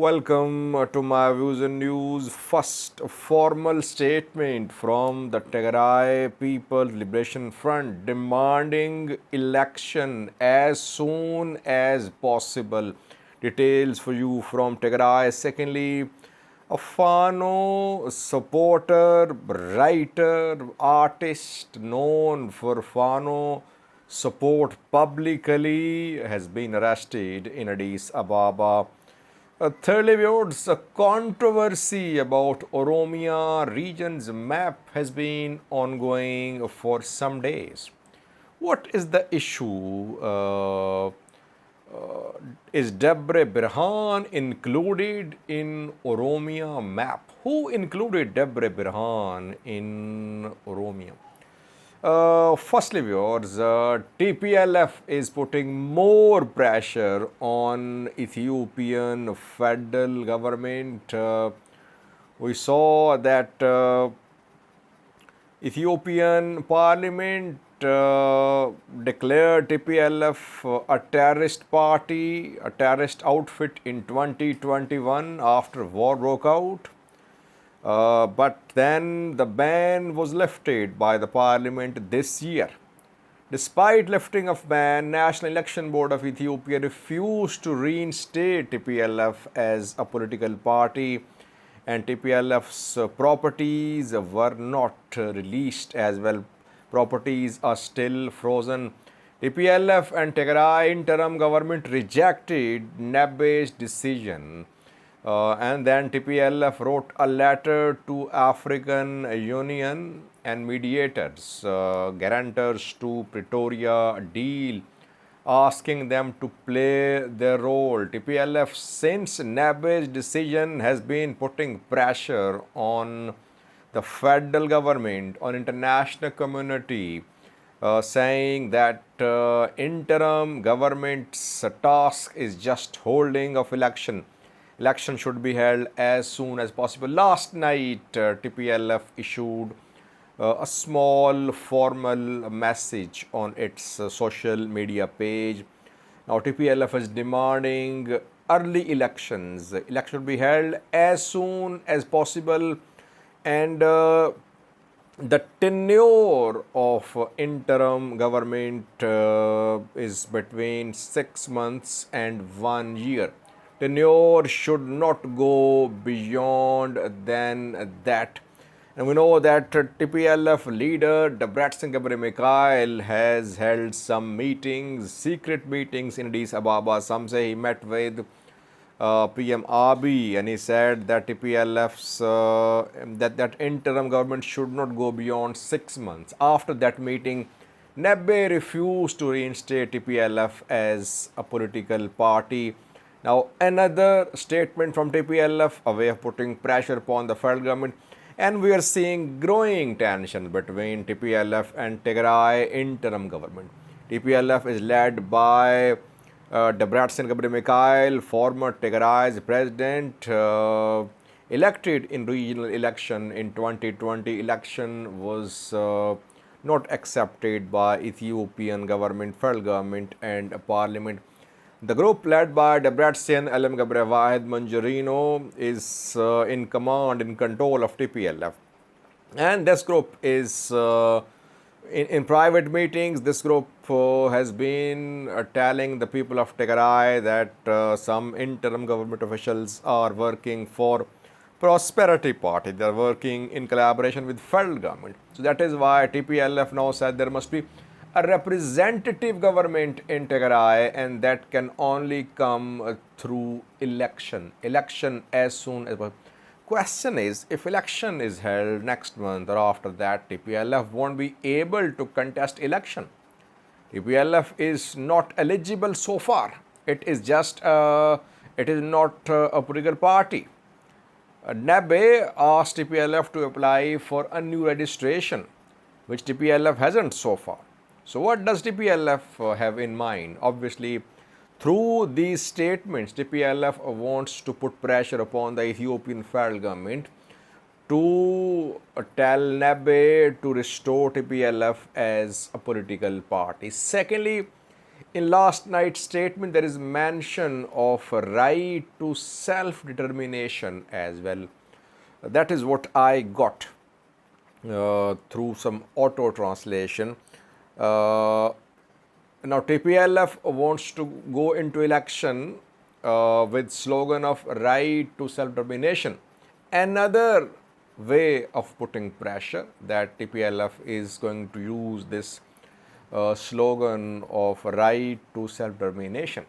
Welcome to my views and news. First, a formal statement from the Tigray People's Liberation Front demanding election as soon as possible. Details for you from Tigray. Secondly, a Fano supporter, writer, artist known for Fano support publicly has been arrested in Addis Ababa. Thirdly, viewers, a controversy about Oromia region's map has been ongoing for some days. What is the issue? Is Debre Birhan included in Oromia map? Who included Debre Birhan in Oromia? Firstly, viewers, TPLF is putting more pressure on Ethiopian federal government. We saw that Ethiopian parliament declared TPLF a terrorist party, a terrorist outfit in 2021 after war broke out. But then the ban was lifted by the parliament this year. Despite lifting of ban, National Election Board of Ethiopia refused to reinstate TPLF as a political party, and TPLF's properties were not released as well. Properties are still frozen. TPLF and Tigray interim government rejected NABE's decision. And then TPLF wrote a letter to African Union and mediators, guarantors to Pretoria deal, asking them to play their role. TPLF, since NABE's decision, has been putting pressure on the federal government, on international community, saying that interim government's task is just holding of election. Election should be held as soon as possible. Last night, TPLF issued a small formal message on its social media page. Now, TPLF is demanding early elections. Election should be held as soon as possible, and the tenure of interim government is between 6 months and 1 year. Tenure should not go beyond than that. And we know that TPLF leader Debretsion Gebremichael has held some meetings, secret meetings in Addis Ababa. Some say he met with PM Abiy, and he said that TPLF's that interim government should not go beyond 6 months. After that meeting, NABE refused to reinstate TPLF as a political party. Now, another statement from TPLF, a way of putting pressure upon the federal government, and we are seeing growing tension between TPLF and Tigray interim government. TPLF is led by Debretsion Gebremichael, former Tigray's president, elected in regional election in 2020. Election was not accepted by Ethiopian government, federal government, and parliament. The group led by Debretsion Elem Gebrevahid Manjarino is in command, in control of TPLF. And this group is, in private meetings, this group has been telling the people of Tigray that some interim government officials are working for Prosperity Party. They are working in collaboration with federal government. So that is why TPLF now said there must be a representative government in Tigray, and that can only come through election. Election as soon as possible. Question is, if election is held next month or after that, TPLF won't be able to contest election. TPLF is not eligible so far. It is just, it is not a political party. NABE asked TPLF to apply for a new registration, which TPLF hasn't so far. So what does TPLF have in mind? Obviously, through these statements, TPLF wants to put pressure upon the Ethiopian federal government to tell NABE to restore TPLF as a political party. Secondly, In last night's statement, there is mention of a right to self-determination as well. That is what I got through some auto translation. Uh, Now TPLF wants to go into election with slogan of right to self-determination. Another way of putting pressure that TPLF is going to use this slogan of right to self-determination.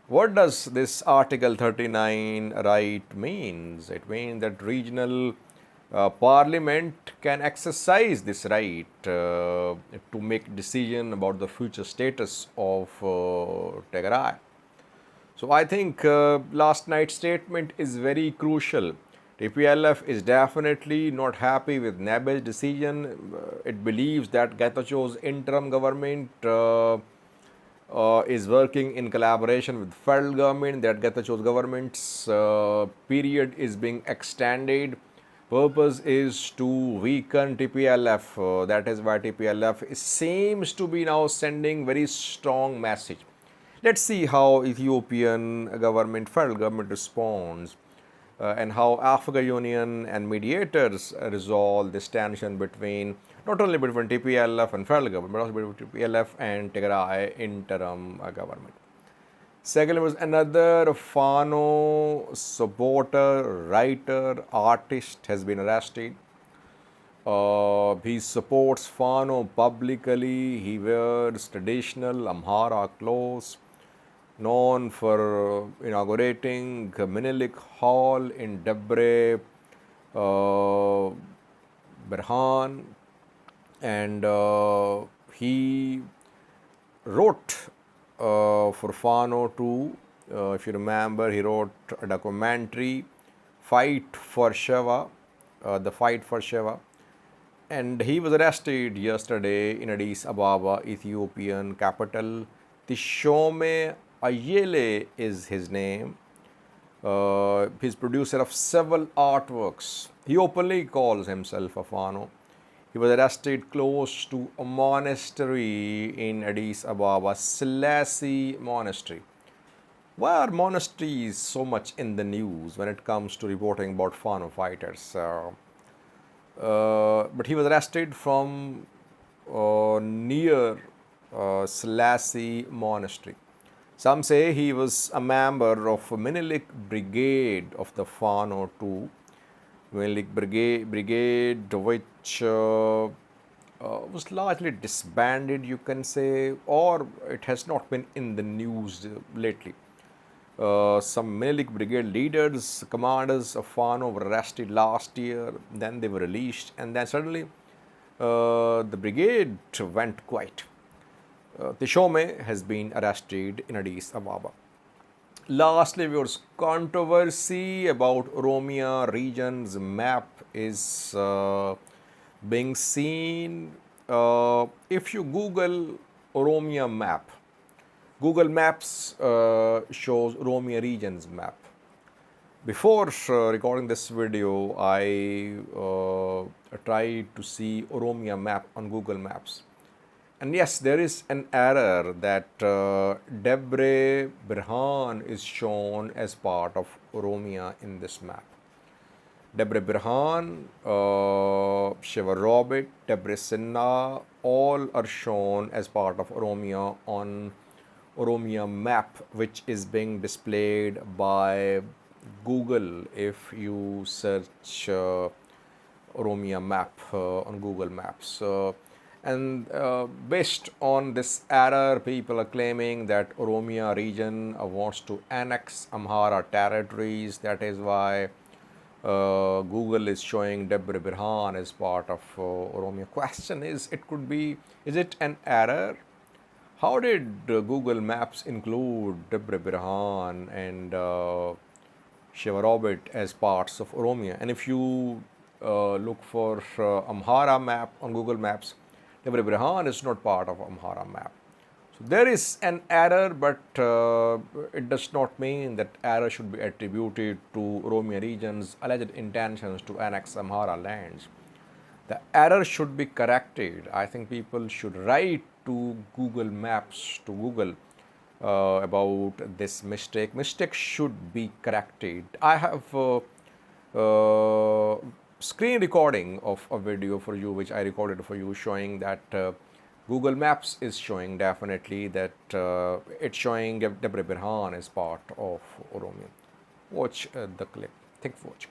What does this Article 39 right means? It means that regional parliament can exercise this right to make decision about the future status of Tigray. So I think last night's statement is very crucial. TPLF is definitely not happy with Nabe's decision. It believes that Getacheau's interim government is working in collaboration with federal government, that Getacheau's government's period is being extended. Purpose is to weaken TPLF. That is why TPLF seems to be now sending very strong message. Let's see how Ethiopian government, federal government responds and how African Union and mediators resolve this tension between, not only between TPLF and federal government, but also between TPLF and Tigray interim government. Second was another Fano supporter, writer, artist has been arrested. He supports Fano publicly. He wears traditional Amhara clothes, known for inaugurating Minilik Hall in Debre Berhan, and he wrote for Fano too. If you remember, he wrote a documentary, Fight for Sheva, The Fight for Sheva. And he was arrested yesterday in Addis Ababa, Ethiopian capital. Tishome Ayele is his name. He's producer of several artworks. He openly calls himself a Fano. He was arrested close to a monastery in Addis Ababa, Selassie Monastery. Why are monasteries so much in the news when it comes to reporting about Fano fighters? But he was arrested from near Selassie Monastery. Some say he was a member of Minilik Brigade of the Fano too. Minilik Brigade, which was largely disbanded, you can say, or it has not been in the news lately. Some Minilik Brigade leaders, commanders of Fano were arrested last year, then they were released, and then suddenly the brigade went quiet. Tishome has been arrested in Addis Ababa. Lastly, there was controversy about Oromia region's map is being seen. If you Google Oromia map, Google Maps shows Oromia region's map. Before recording this video, I tried to see Oromia map on Google Maps. And yes, there is an error that Debre Berhan is shown as part of Oromia in this map. Debre Berhan, Shiva Robert, Debre Sinna, all are shown as part of Oromia on Oromia map, which is being displayed by Google if you search Oromia map on Google Maps. And based on this error, people are claiming that Oromia region wants to annex Amhara territories. That is why Google is showing Debre Berhan as part of Oromia. Question is, is it an error? How did Google Maps include Debre Berhan and Shiva Robert as parts of Oromia? And if you look for Amhara map on Google Maps, Debre Berhan is not part of Amhara map. So there is an error, but it does not mean that error should be attributed to Oromia region's alleged intentions to annex Amhara lands. The error should be corrected. I think people should write to Google Maps, to Google about this mistake. Mistake should be corrected. I have screen recording of a video for you, which I recorded for you, showing that Google Maps is showing definitely that it's showing Debre Birhan as part of Oromia. Watch the clip. Thank you for watching.